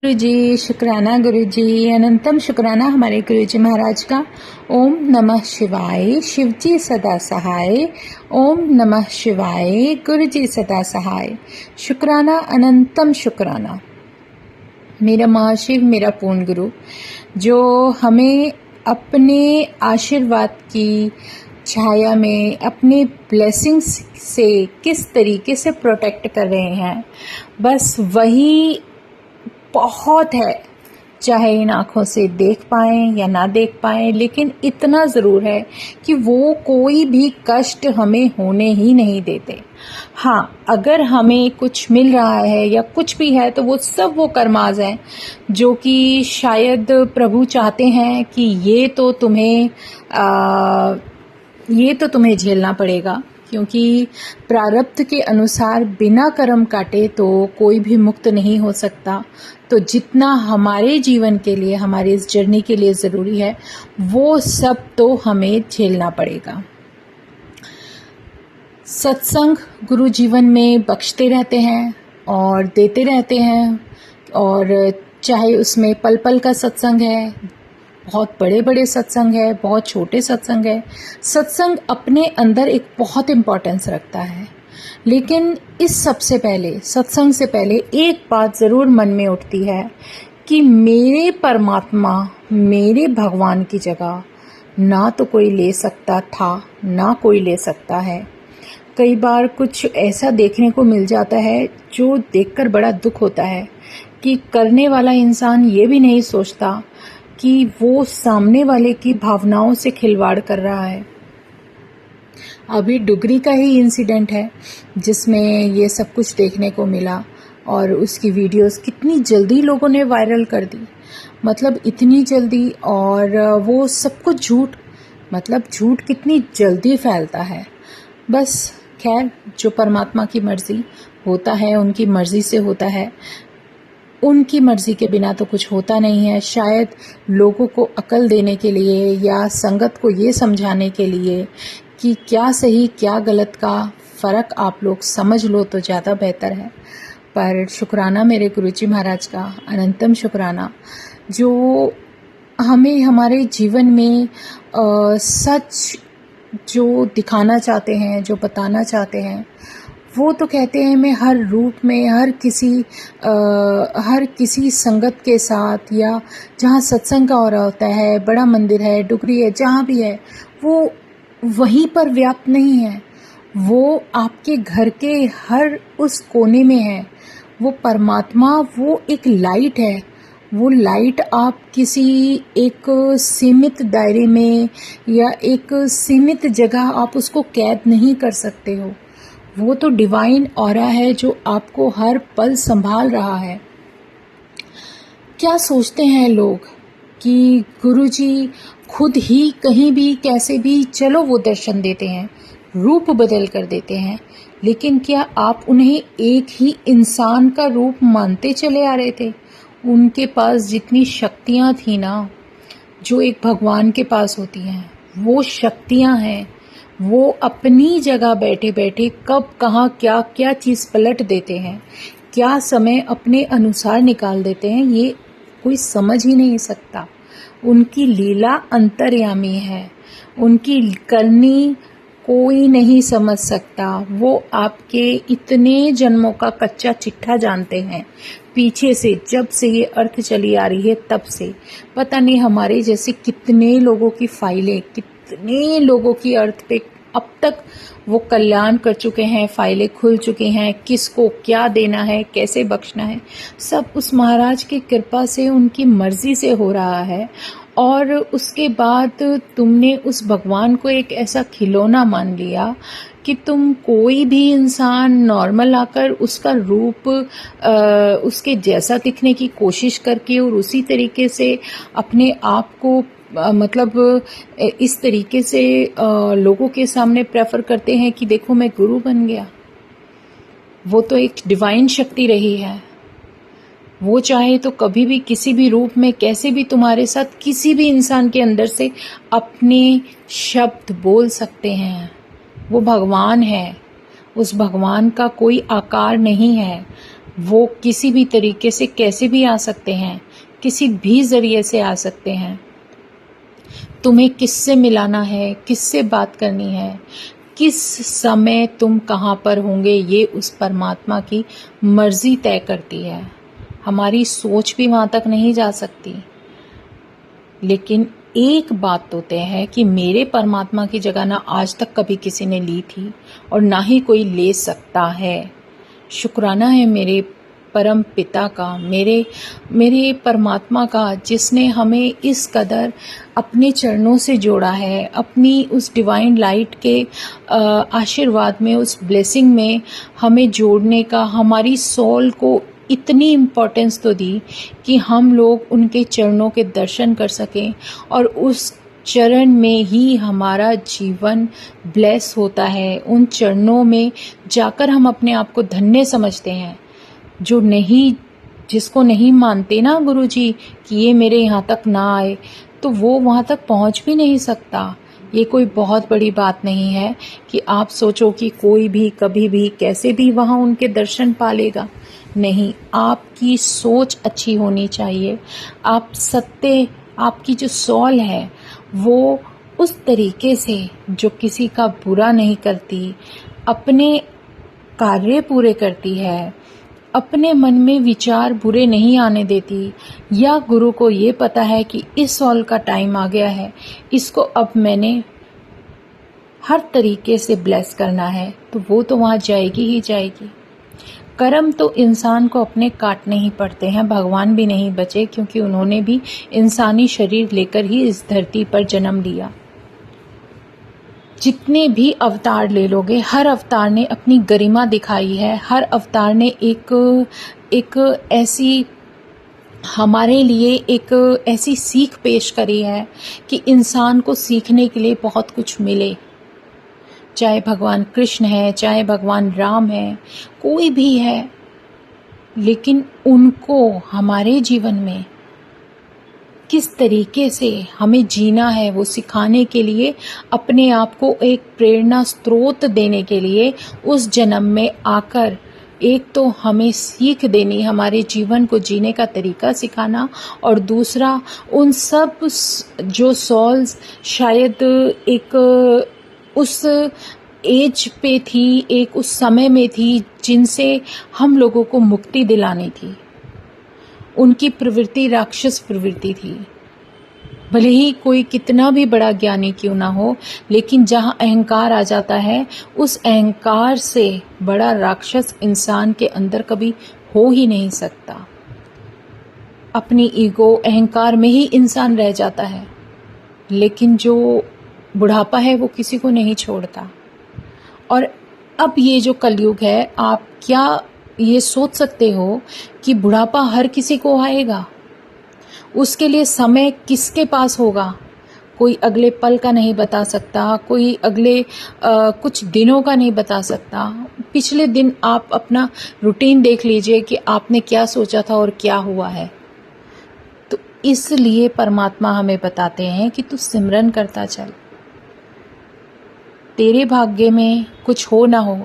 गुरु जी शुक्राना, गुरु जी अनंतम शुक्राना हमारे गुरु जी महाराज का। ओम नमः शिवाय, शिव जी सदा सहाय। ओम नमः शिवाय, गुरु जी सदा सहाय। शुक्राना, अनंतम शुक्राना मेरा महाशिव, मेरा पूर्ण गुरु, जो हमें अपने आशीर्वाद की छाया में अपने ब्लेसिंग्स से किस तरीके से प्रोटेक्ट कर रहे हैं, बस वही बहुत है। चाहे इन आँखों से देख पाएं या ना देख पाएं, लेकिन इतना ज़रूर है कि वो कोई भी कष्ट हमें होने ही नहीं देते। हाँ, अगर हमें कुछ मिल रहा है या कुछ भी है तो वो सब वो कर्माज हैं जो कि शायद प्रभु चाहते हैं कि ये तो तुम्हें झेलना पड़ेगा, क्योंकि प्रारब्ध के अनुसार बिना कर्म काटे तो कोई भी मुक्त नहीं हो सकता। तो जितना हमारे जीवन के लिए, हमारी इस जर्नी के लिए ज़रूरी है, वो सब तो हमें झेलना पड़ेगा। सत्संग गुरु जीवन में बख्शते रहते हैं और देते रहते हैं, और चाहे उसमें पल पल का सत्संग है, बहुत बड़े बड़े सत्संग है, बहुत छोटे सत्संग है। सत्संग अपने अंदर एक बहुत इम्पोर्टेंस रखता है, लेकिन इस सबसे पहले, सत्संग से पहले एक बात ज़रूर मन में उठती है कि मेरे परमात्मा, मेरे भगवान की जगह ना तो कोई ले सकता था, ना कोई ले सकता है। कई बार कुछ ऐसा देखने को मिल जाता है जो देखकर बड़ा दुख होता है कि करने वाला इंसान ये भी नहीं सोचता कि वो सामने वाले की भावनाओं से खिलवाड़ कर रहा है। अभी डुगरी का ही इंसिडेंट है जिसमें ये सब कुछ देखने को मिला, और उसकी वीडियोस कितनी जल्दी लोगों ने वायरल कर दी, मतलब इतनी जल्दी। और वो सब कुछ झूठ, मतलब झूठ कितनी जल्दी फैलता है। बस खैर, जो परमात्मा की मर्जी होता है, उनकी मर्जी से होता है। उनकी मर्जी के बिना तो कुछ होता नहीं है। शायद लोगों को अकल देने के लिए या संगत को ये समझाने के लिए कि क्या सही क्या गलत का फ़र्क आप लोग समझ लो तो ज़्यादा बेहतर है। पर शुक्राना मेरे गुरुजी महाराज का, अनंतम शुक्राना, जो हमें हमारे जीवन में सच जो दिखाना चाहते हैं, जो बताना चाहते हैं, वो तो कहते हैं मैं हर रूप में, हर किसी संगत के साथ, या जहाँ सत्संग का हो रहा होता है, बड़ा मंदिर है, डुगरी है, जहाँ भी है, वो वहीं पर व्याप्त नहीं है। वो आपके घर के हर उस कोने में है। वो परमात्मा, वो एक लाइट है। वो लाइट आप किसी एक सीमित दायरे में या एक सीमित जगह आप उसको कैद नहीं कर सकते हो। वो तो डिवाइन ऑरा है जो आपको हर पल संभाल रहा है। क्या सोचते हैं लोग कि गुरुजी खुद ही कहीं भी कैसे भी, चलो वो दर्शन देते हैं, रूप बदल कर देते हैं, लेकिन क्या आप उन्हें एक ही इंसान का रूप मानते चले आ रहे थे? उनके पास जितनी शक्तियाँ थी ना, जो एक भगवान के पास होती हैं, वो शक्तियाँ हैं। वो अपनी जगह बैठे बैठे कब कहाँ क्या क्या चीज़ पलट देते हैं, क्या समय अपने अनुसार निकाल देते हैं, ये कोई समझ ही नहीं सकता। उनकी लीला अंतर्यामी है, उनकी करनी कोई नहीं समझ सकता। वो आपके इतने जन्मों का कच्चा चिट्ठा जानते हैं, पीछे से, जब से ये अर्थ चली आ रही है तब से। पता नहीं हमारे जैसे कितने लोगों की फाइलें, कितने लोगों की अर्थ पे अब तक वो कल्याण कर चुके हैं, फाइलें खुल चुकी हैं, किसको क्या देना है, कैसे बख्शना है, सब उस महाराज की कृपा से, उनकी मर्जी से हो रहा है। और उसके बाद तुमने उस भगवान को एक ऐसा खिलौना मान लिया कि तुम कोई भी इंसान नॉर्मल आकर उसका रूप उसके जैसा दिखने की कोशिश करके और उसी तरीके से अपने आप को मतलब इस तरीके से लोगों के सामने प्रेफर करते हैं कि देखो मैं गुरु बन गया। वो तो एक डिवाइन शक्ति रही है। वो चाहे तो कभी भी किसी भी रूप में कैसे भी तुम्हारे साथ, किसी भी इंसान के अंदर से अपने शब्द बोल सकते हैं। वो भगवान है, उस भगवान का कोई आकार नहीं है। वो किसी भी तरीके से कैसे भी आ सकते हैं, किसी भी ज़रिए से आ सकते हैं। तुम्हें किससे मिलाना है, किससे बात करनी है, किस समय तुम कहाँ पर होंगे, ये उस परमात्मा की मर्जी तय करती है। हमारी सोच भी वहाँ तक नहीं जा सकती। लेकिन एक बात तो तय है कि मेरे परमात्मा की जगह ना आज तक कभी किसी ने ली थी और ना ही कोई ले सकता है। शुक्राना है मेरे परम पिता का, मेरे परमात्मा का, जिसने हमें इस कदर अपने चरणों से जोड़ा है, अपनी उस डिवाइन लाइट के आशीर्वाद में, उस ब्लेसिंग में हमें जोड़ने का, हमारी सोल को इतनी इम्पोर्टेंस तो दी कि हम लोग उनके चरणों के दर्शन कर सकें और उस चरण में ही हमारा जीवन ब्लेस होता है। उन चरणों में जाकर हम अपने आप को धन्य समझते हैं। जिसको नहीं मानते ना गुरुजी कि ये मेरे यहाँ तक ना आए, तो वो वहाँ तक पहुँच भी नहीं सकता। ये कोई बहुत बड़ी बात नहीं है कि आप सोचो कि कोई भी कभी भी कैसे भी वहाँ उनके दर्शन पा लेगा। नहीं, आपकी सोच अच्छी होनी चाहिए। आपकी जो सोल है वो उस तरीके से जो किसी का बुरा नहीं करती, अपने कार्य पूरे करती है, अपने मन में विचार बुरे नहीं आने देती, या गुरु को ये पता है कि इस सोल का टाइम आ गया है, इसको अब मैंने हर तरीके से ब्लेस करना है, तो वो तो वहाँ जाएगी ही जाएगी। कर्म तो इंसान को अपने काटने ही पड़ते हैं। भगवान भी नहीं बचे, क्योंकि उन्होंने भी इंसानी शरीर लेकर ही इस धरती पर जन्म लिया। जितने भी अवतार ले लोगे, हर अवतार ने अपनी गरिमा दिखाई है। हर अवतार ने एक ऐसी हमारे लिए एक ऐसी सीख पेश करी है कि इंसान को सीखने के लिए बहुत कुछ मिले। चाहे भगवान कृष्ण है, चाहे भगवान राम है, कोई भी है, लेकिन उनको हमारे जीवन में किस तरीके से हमें जीना है वो सिखाने के लिए, अपने आप को एक प्रेरणा स्रोत देने के लिए उस जन्म में आकर एक तो हमें सीख देनी, हमारे जीवन को जीने का तरीका सिखाना, और दूसरा उन सब जो सोल्स शायद एक उस एज पे थी, एक उस समय में थी, जिनसे हम लोगों को मुक्ति दिलानी थी। उनकी प्रवृत्ति राक्षस प्रवृत्ति थी। भले ही कोई कितना भी बड़ा ज्ञानी क्यों ना हो, लेकिन जहाँ अहंकार आ जाता है, उस अहंकार से बड़ा राक्षस इंसान के अंदर कभी हो ही नहीं सकता। अपनी ईगो, अहंकार में ही इंसान रह जाता है। लेकिन जो बुढ़ापा है वो किसी को नहीं छोड़ता। और अब ये जो कलयुग है, आप क्या ये सोच सकते हो कि बुढ़ापा हर किसी को आएगा? उसके लिए समय किसके पास होगा? कोई अगले पल का नहीं बता सकता, कोई अगले कुछ दिनों का नहीं बता सकता। पिछले दिन आप अपना रूटीन देख लीजिए कि आपने क्या सोचा था और क्या हुआ है। तो इसलिए परमात्मा हमें बताते हैं कि तू सिमरन करता चल। तेरे भाग्य में कुछ हो ना हो,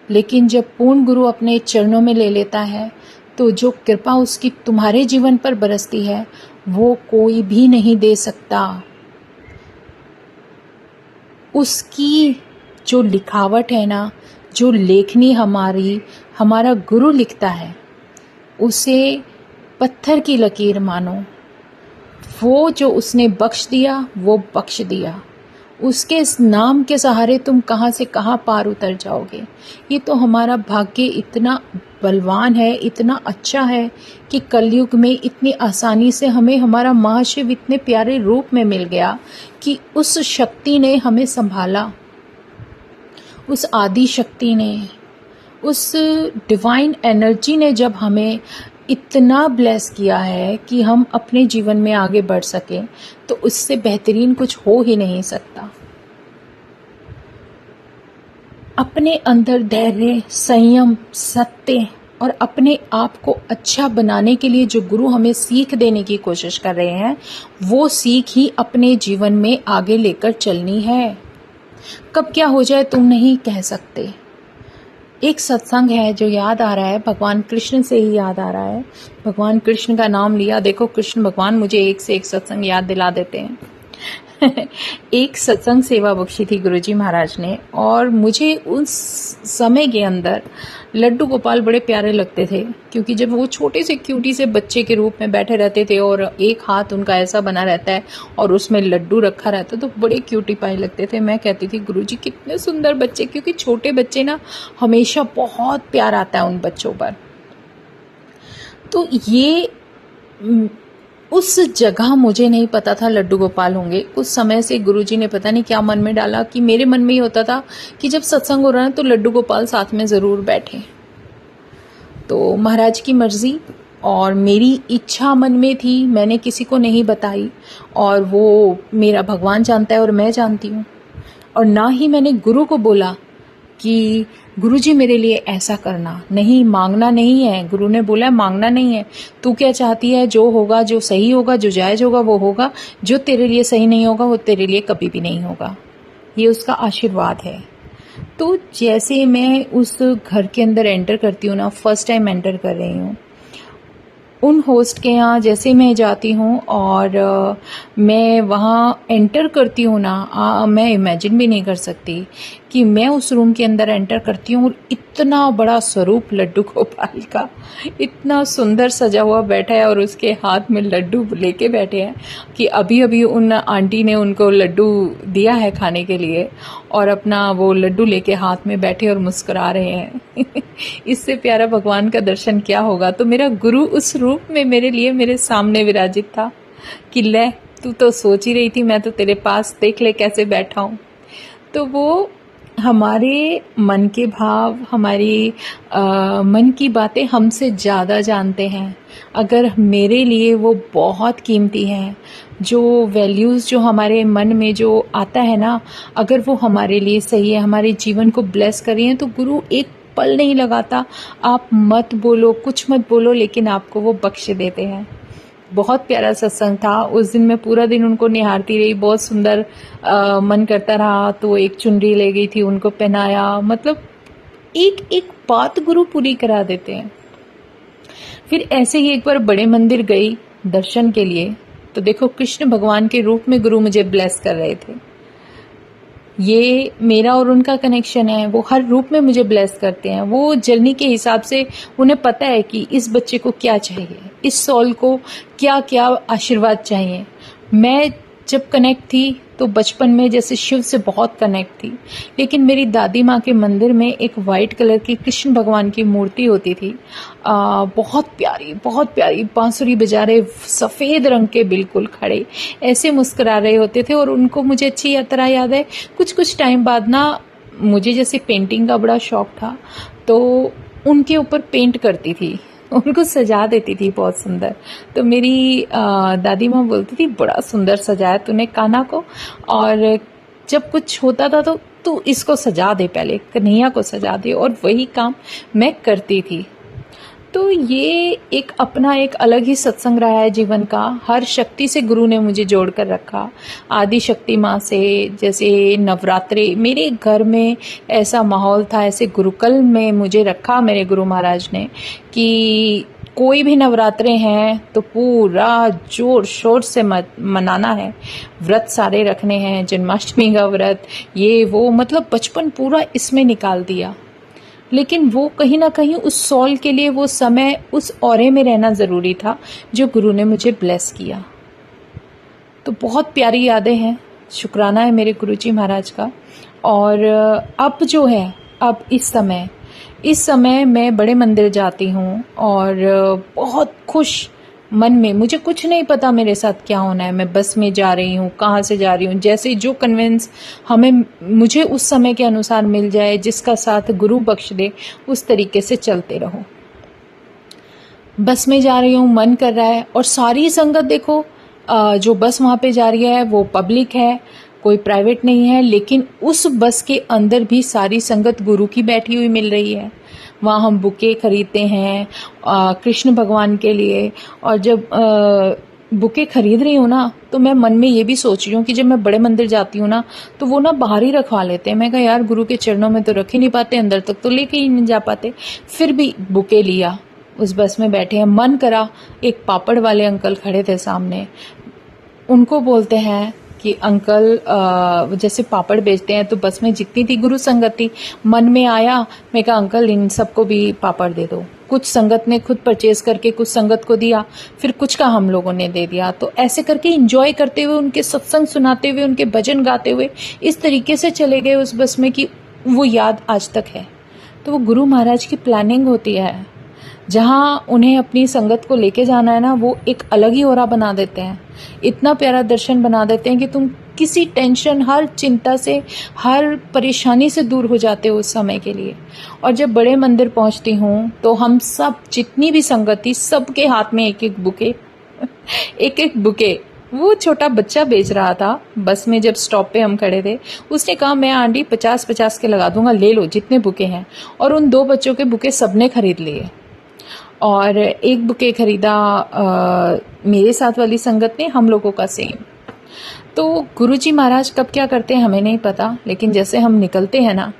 लेकिन जब पूर्ण गुरु अपने चरणों में ले लेता है, तो जो कृपा उसकी तुम्हारे जीवन पर बरसती है वो कोई भी नहीं दे सकता। उसकी जो लिखावट है ना, जो लेखनी हमारा गुरु लिखता है, उसे पत्थर की लकीर मानो। वो जो उसने बख्श दिया वो बख्श दिया। उसके इस नाम के सहारे तुम कहाँ से कहाँ पार उतर जाओगे। ये तो हमारा भाग्य इतना बलवान है, इतना अच्छा है कि कलयुग में इतनी आसानी से हमें हमारा महाशिव इतने प्यारे रूप में मिल गया कि उस शक्ति ने हमें संभाला। उस आदि शक्ति ने, उस डिवाइन एनर्जी ने जब हमें इतना ब्लेस किया है कि हम अपने जीवन में आगे बढ़ सकें, तो उससे बेहतरीन कुछ हो ही नहीं सकता। अपने अंदर धैर्य, संयम, सत्य और अपने आप को अच्छा बनाने के लिए जो गुरु हमें सीख देने की कोशिश कर रहे हैं, वो सीख ही अपने जीवन में आगे लेकर चलनी है। कब क्या हो जाए तुम नहीं कह सकते। एक सत्संग है जो याद आ रहा है, भगवान कृष्ण से ही याद आ रहा है। भगवान कृष्ण का नाम लिया, देखो कृष्ण भगवान मुझे एक से एक सत्संग याद दिला देते हैं। एक सत्संग सेवा बख्शी थी गुरुजी महाराज ने, और मुझे उस समय के अंदर लड्डू गोपाल बड़े प्यारे लगते थे, क्योंकि जब वो छोटे से क्यूटी से बच्चे के रूप में बैठे रहते थे और एक हाथ उनका ऐसा बना रहता है और उसमें लड्डू रखा रहता है, तो बड़े क्यूटी पाई लगते थे। मैं कहती थी गुरुजी कितने सुंदर बच्चे, क्योंकि छोटे बच्चे ना हमेशा बहुत प्यार आता है उन बच्चों पर। तो ये उस जगह मुझे नहीं पता था लड्डू गोपाल होंगे। कुछ समय से गुरुजी ने पता नहीं क्या मन में डाला कि मेरे मन में ही होता था कि जब सत्संग हो रहा है तो लड्डू गोपाल साथ में ज़रूर बैठे। तो महाराज की मर्जी और मेरी इच्छा मन में थी, मैंने किसी को नहीं बताई, और वो मेरा भगवान जानता है और मैं जानती हूँ। और ना ही मैंने गुरु को बोला कि गुरुजी मेरे लिए ऐसा करना, नहीं मांगना नहीं है। गुरु ने बोला मांगना नहीं है, तू क्या चाहती है, जो होगा, जो सही होगा, जो जायज़ होगा वो होगा, जो तेरे लिए सही नहीं होगा वो तेरे लिए कभी भी नहीं होगा। ये उसका आशीर्वाद है। तो जैसे मैं उस घर के अंदर एंटर करती हूँ ना, फर्स्ट टाइम एंटर कर रही हूँ, उन होस्ट के यहाँ जैसे मैं जाती हूँ और मैं वहाँ एंटर करती हूँ ना, मैं इमेजिन भी नहीं कर सकती कि मैं उस रूम के अंदर एंटर करती हूँ और इतना बड़ा स्वरूप लड्डू गोपाल का इतना सुंदर सजा हुआ बैठा है और उसके हाथ में लड्डू लेके बैठे हैं कि अभी अभी उन आंटी ने उनको लड्डू दिया है खाने के लिए और अपना वो लड्डू लेके हाथ में बैठे और मुस्कुरा रहे हैं। इससे प्यारा भगवान का दर्शन क्या होगा। तो मेरा गुरु उस रूप में मेरे लिए मेरे सामने विराजित था कि ले तू तो सोच ही रही थी, मैं तो तेरे पास, देख ले कैसे बैठा हूँ। तो वो हमारे मन के भाव, हमारी मन की बातें हमसे ज़्यादा जानते हैं। अगर मेरे लिए वो बहुत कीमती हैं, जो वैल्यूज़ जो हमारे मन में जो आता है ना, अगर वो हमारे लिए सही है, हमारे जीवन को ब्लेस कर रही हैं, तो गुरु एक पल नहीं लगाता, आप मत बोलो, कुछ मत बोलो, लेकिन आपको वो बख्श देते हैं। बहुत प्यारा सत्संग था। उस दिन मैं पूरा दिन उनको निहारती रही, बहुत सुंदर मन करता रहा। तो एक चुनरी ले गई थी, उनको पहनाया, मतलब एक एक बात गुरु पूरी करा देते हैं। फिर ऐसे ही एक बार बड़े मंदिर गई दर्शन के लिए, तो देखो कृष्ण भगवान के रूप में गुरु मुझे ब्लेस कर रहे थे। ये मेरा और उनका कनेक्शन है, वो हर रूप में मुझे ब्लेस करते हैं। वो जर्नी के हिसाब से उन्हें पता है कि इस बच्चे को क्या चाहिए, इस सोल को क्या क्या आशीर्वाद चाहिए। मैं जब कनेक्ट थी तो बचपन में जैसे शिव से बहुत कनेक्ट थी, लेकिन मेरी दादी माँ के मंदिर में एक वाइट कलर की कृष्ण भगवान की मूर्ति होती थी, बहुत प्यारी बांसुरी बजा रहे, सफ़ेद रंग के बिल्कुल खड़े, ऐसे मुस्कुरा रहे होते थे। और उनको मुझे अच्छी तरह याद है, कुछ टाइम बाद ना मुझे जैसे पेंटिंग का बड़ा शौक था, तो उनके ऊपर पेंट करती थी, उनको सजा देती थी बहुत सुंदर। तो मेरी दादी माँ बोलती थी बड़ा सुंदर सजाया तूने कान्हा को, और जब कुछ होता था तो तू इसको सजा दे, पहले कन्हैया को सजा दे, और वही काम मैं करती थी। तो ये एक अपना एक अलग ही सत्संग रहा है जीवन का। हर शक्ति से गुरु ने मुझे जोड़ कर रखा, आदि शक्ति माँ से। जैसे नवरात्रे मेरे घर में ऐसा माहौल था, ऐसे गुरुकुल में मुझे रखा मेरे गुरु महाराज ने कि कोई भी नवरात्रे हैं तो पूरा जोर शोर से मनाना है, व्रत सारे रखने हैं, जन्माष्टमी का व्रत, ये वो, मतलब बचपन पूरा इसमें निकाल दिया। लेकिन वो कहीं ना कहीं उस सोल के लिए वो समय उस औरे में रहना ज़रूरी था जो गुरु ने मुझे ब्लेस किया। तो बहुत प्यारी यादें हैं, शुक्राना है मेरे गुरुजी महाराज का। और अब जो है, अब इस समय मैं बड़े मंदिर जाती हूँ और बहुत खुश मन में, मुझे कुछ नहीं पता मेरे साथ क्या होना है, मैं बस में जा रही हूँ, कहाँ से जा रही हूँ, जैसे जो कन्वेंस मुझे उस समय के अनुसार मिल जाए, जिसका साथ गुरु बख्श दे, उस तरीके से चलते रहो। बस में जा रही हूँ, मन कर रहा है, और सारी संगत देखो, जो बस वहाँ पे जा रही है वो पब्लिक है, कोई प्राइवेट नहीं है, लेकिन उस बस के अंदर भी सारी संगत गुरु की बैठी हुई मिल रही है। वहाँ हम बुके खरीदते हैं कृष्ण भगवान के लिए, और जब बुके खरीद रही हूँ ना, तो मैं मन में ये भी सोच रही हूँ कि जब मैं बड़े मंदिर जाती हूँ ना, तो वो ना बाहर ही रखवा लेते हैं। मैं कहा यार गुरु के चरणों में तो रख ही नहीं पाते, अंदर तक तो लेके ही नहीं जा पाते। फिर भी बुके लिया, उस बस में बैठे हैं, मन करा, एक पापड़ वाले अंकल खड़े थे सामने, उनको बोलते हैं कि अंकल जैसे पापड़ बेचते हैं, तो बस में जितनी थी गुरु संगत थी, मन में आया, मैं कहा अंकल इन सबको भी पापड़ दे दो। कुछ संगत ने खुद परचेज करके कुछ संगत को दिया, फिर कुछ का हम लोगों ने दे दिया। तो ऐसे करके एंजॉय करते हुए, उनके सत्संग सुनाते हुए, उनके भजन गाते हुए इस तरीके से चले गए उस बस में कि वो याद आज तक है। तो वो गुरु महाराज की प्लानिंग होती है, जहाँ उन्हें अपनी संगत को लेके जाना है ना, वो एक अलग ही ओरा बना देते हैं, इतना प्यारा दर्शन बना देते हैं कि तुम किसी टेंशन, हर चिंता से, हर परेशानी से दूर हो जाते हो उस समय के लिए। और जब बड़े मंदिर पहुंचती हूँ तो हम सब, जितनी भी संगत थी, सबके हाथ में एक एक बुके एक एक बुके। वो छोटा बच्चा बेच रहा था बस में, जब स्टॉप पे हम खड़े थे, उसने कहा मैं आंटी 50-50 के लगा दूंगा, ले लो जितने बुके हैं। और उन 2 बच्चों के बुके सबने खरीद लिए। और एक बुके खरीदा मेरे साथ वाली संगत ने, हम लोगों का सेम। तो गुरुजी महाराज कब क्या करते हैं हमें नहीं पता, लेकिन जैसे हम निकलते हैं ना,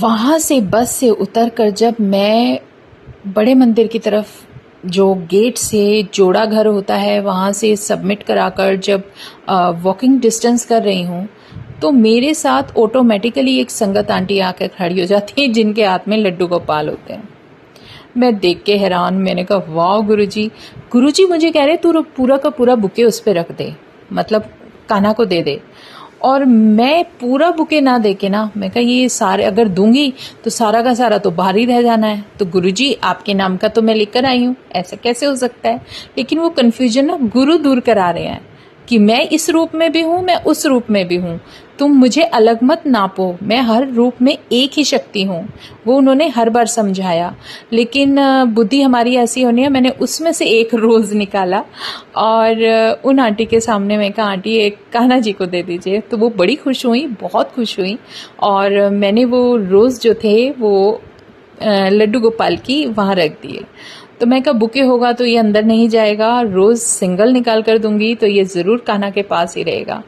वहां से बस से उतरकर जब मैं बड़े मंदिर की तरफ, जो गेट से जोड़ा घर होता है वहां से सबमिट कराकर जब वॉकिंग डिस्टेंस कर रही हूँ, तो मेरे साथ ऑटोमेटिकली एक संगत आंटी आकर खड़ी हो जाती है, जिनके हाथ में लड्डू गोपाल होते हैं। मैं देख के हैरान, मैंने कहा वाह गुरुजी। गुरुजी मुझे कह रहे तू पूरा का पूरा बुके उस पे रख दे, मतलब कान्हा को दे दे। और मैं पूरा बुके ना दे के ना, मैं कहा ये सारे अगर दूंगी तो सारा का सारा तो बाहर ही रह जाना है, तो गुरुजी आपके नाम का तो मैं लेकर आई हूँ, ऐसा कैसे हो सकता है। लेकिन वो कन्फ्यूजन ना गुरु दूर करा रहे हैं कि मैं इस रूप में भी हूँ, मैं उस रूप में भी हूँ, तुम मुझे अलग मत नापो, मैं हर रूप में एक ही शक्ति हूँ। वो उन्होंने हर बार समझाया, लेकिन बुद्धि हमारी ऐसी होनी है। मैंने उसमें से एक रोज़ निकाला और उन आंटी के सामने मैं कहा आंटी एक कान्हा जी को दे दीजिए। तो वो बड़ी खुश हुई, बहुत खुश हुई, और मैंने वो रोज़ जो थे वो लड्डू गोपाल की वहाँ रख दिए। तो मैं कहा बुके होगा तो ये अंदर नहीं जाएगा, रोज़ सिंगल निकाल कर दूंगी तो ये ज़रूर कान्हा के पास ही रहेगा।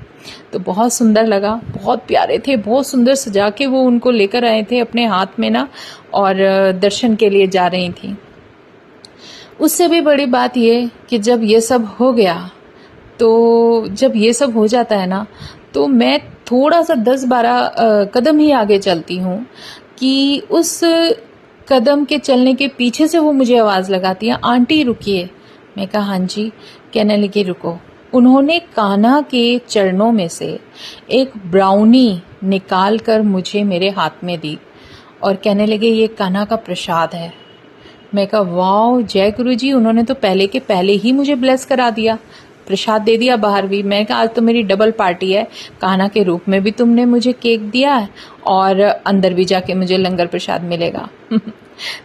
तो बहुत सुंदर लगा, बहुत प्यारे थे, बहुत सुंदर सजा के वो उनको लेकर आए थे अपने हाथ में ना, और दर्शन के लिए जा रही थी। उससे भी बड़ी बात ये कि जब ये सब हो गया, तो जब ये सब हो जाता है ना, तो मैं थोड़ा सा 10-12 कदम ही आगे चलती हूँ कि उस कदम के चलने के पीछे से वो मुझे आवाज़ लगाती है आंटी रुकिए। मैं कहा हाँ जी। कहने लगी रुको। उन्होंने कान्हा के चरणों में से एक ब्राउनी निकाल कर मुझे मेरे हाथ में दी और कहने लगे ये कान्हा का प्रसाद है। मैं कहा वाह जय गुरु जी, उन्होंने तो पहले के पहले ही मुझे ब्लेस करा दिया, प्रसाद दे दिया बाहर भी। मैं कहा आज तो मेरी डबल पार्टी है, कान्हा के रूप में भी तुमने मुझे केक दिया है और अंदर भी जाके मुझे लंगर प्रसाद मिलेगा।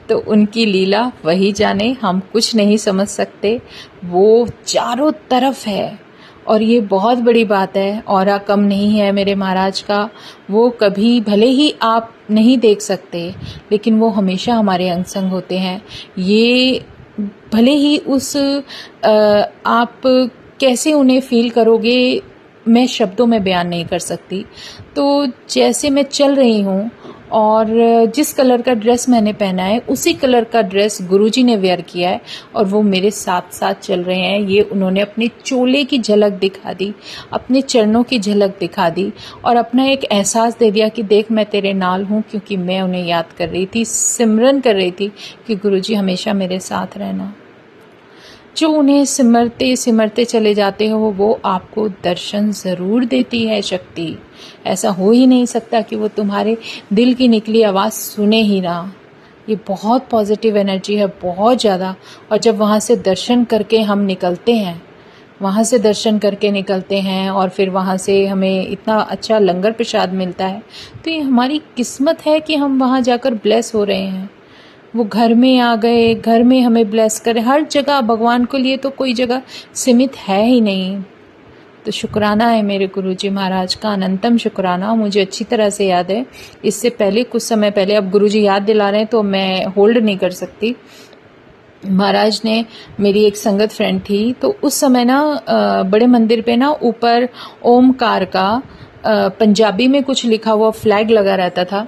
तो उनकी लीला वही जाने, हम कुछ नहीं समझ सकते। वो चारों तरफ है और ये बहुत बड़ी बात है। औरा कम नहीं है मेरे महाराज का, वो कभी भले ही आप नहीं देख सकते लेकिन वो हमेशा हमारे अंग संग होते हैं। ये भले ही उस आप कैसे उन्हें फील करोगे मैं शब्दों में बयान नहीं कर सकती। तो जैसे मैं चल रही हूँ और जिस कलर का ड्रेस मैंने पहना है उसी कलर का ड्रेस गुरुजी ने वेयर किया है और वो मेरे साथ साथ चल रहे हैं। ये उन्होंने अपने चोले की झलक दिखा दी, अपने चरणों की झलक दिखा दी और अपना एक एहसास दे दिया कि देख मैं तेरे नाल हूँ, क्योंकि मैं उन्हें याद कर रही थी, सिमरन कर रही थी कि गुरुजी हमेशा मेरे साथ रहना। जो उन्हें सिमरते सिमरते चले जाते हो वो आपको दर्शन ज़रूर देती है शक्ति। ऐसा हो ही नहीं सकता कि वो तुम्हारे दिल की निकली आवाज़ सुने ही ना। ये बहुत पॉजिटिव एनर्जी है, बहुत ज़्यादा। और जब वहाँ से दर्शन करके हम निकलते हैं, वहाँ से दर्शन करके निकलते हैं और फिर वहाँ से हमें इतना अच्छा लंगर प्रसाद मिलता है, तो ये हमारी किस्मत है कि हम वहाँ जाकर ब्लेस हो रहे हैं। वो घर में आ गए, घर में हमें ब्लेस करे। हर जगह भगवान के लिए तो कोई जगह सीमित है ही नहीं। तो शुक्राना है मेरे गुरुजी महाराज का, अनंतम शुक्राना। मुझे अच्छी तरह से याद है, इससे पहले कुछ समय पहले, अब गुरुजी याद दिला रहे हैं तो मैं होल्ड नहीं कर सकती। महाराज ने, मेरी एक संगत फ्रेंड थी, तो उस समय ना बड़े मंदिर पे ना ऊपर ओमकार का पंजाबी में कुछ लिखा हुआ फ्लैग लगा रहता था।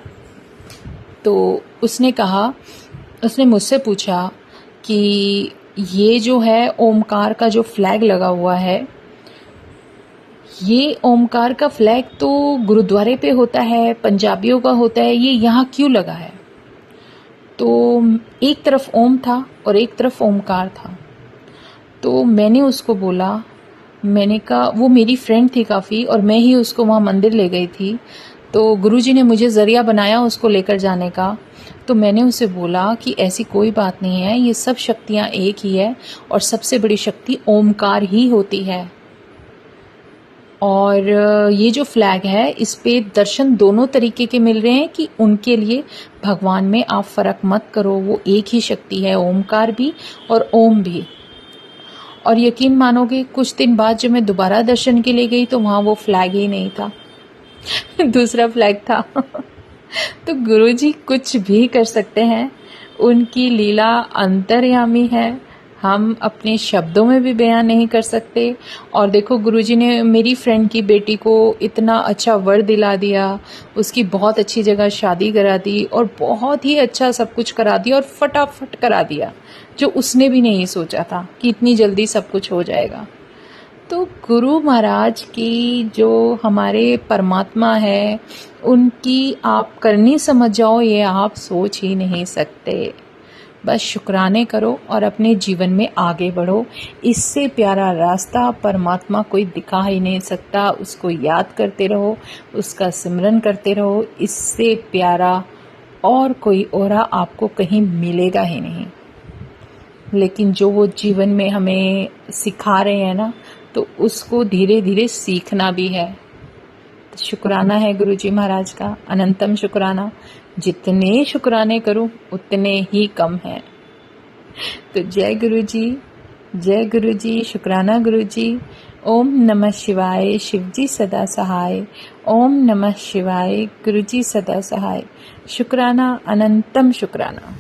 तो उसने मुझसे पूछा कि ये जो है ओमकार का जो फ्लैग लगा हुआ है, ये ओमकार का फ्लैग तो गुरुद्वारे पे होता है, पंजाबियों का होता है, ये यहाँ क्यों लगा है? तो एक तरफ ओम था और एक तरफ ओमकार था। तो मैंने उसको बोला, मैंने कहा, वो मेरी फ्रेंड थी काफ़ी और मैं ही उसको वहाँ मंदिर ले गई थी, तो गुरुजी ने मुझे ज़रिया बनाया उसको लेकर जाने का। तो मैंने उसे बोला कि ऐसी कोई बात नहीं है, ये सब शक्तियाँ एक ही है और सबसे बड़ी शक्ति ओमकार ही होती है। और ये जो फ्लैग है, इस पे दर्शन दोनों तरीके के मिल रहे हैं कि उनके लिए भगवान में आप फ़र्क मत करो, वो एक ही शक्ति है, ओमकार भी और ओम भी। और यकीन मानोगे, कुछ दिन बाद जब मैं दोबारा दर्शन के लिए गई तो वहाँ वो फ्लैग ही नहीं था दूसरा फ्लैग था तो गुरुजी कुछ भी कर सकते हैं, उनकी लीला अंतर्यामी है, हम अपने शब्दों में भी बयान नहीं कर सकते। और देखो, गुरुजी ने मेरी फ्रेंड की बेटी को इतना अच्छा वर दिला दिया, उसकी बहुत अच्छी जगह शादी करा दी और बहुत ही अच्छा सब कुछ करा दिया और फटाफट करा दिया, जो उसने भी नहीं सोचा था कि इतनी जल्दी सब कुछ हो जाएगा। तो गुरु महाराज की जो हमारे परमात्मा है, उनकी आप करनी समझ जाओ, ये आप सोच ही नहीं सकते। बस शुक्राने करो और अपने जीवन में आगे बढ़ो। इससे प्यारा रास्ता परमात्मा कोई दिखा ही नहीं सकता। उसको याद करते रहो, उसका सिमरन करते रहो, इससे प्यारा और कोई औरा आपको कहीं मिलेगा ही नहीं। लेकिन जो वो जीवन में हमें सिखा रहे हैं ना, तो उसको धीरे धीरे सीखना भी है। शुक्राना है गुरुजी महाराज का, अनंतम शुक्राना। जितने शुक्राने करूं उतने ही कम है। तो जय गुरुजी, जय गुरुजी, शुक्राना गुरुजी। ओम नमः शिवाय, शिवजी सदा सहाय। ओम नमः शिवाय, गुरुजी सदा सहाय। शुक्राना, अनंतम शुक्राना।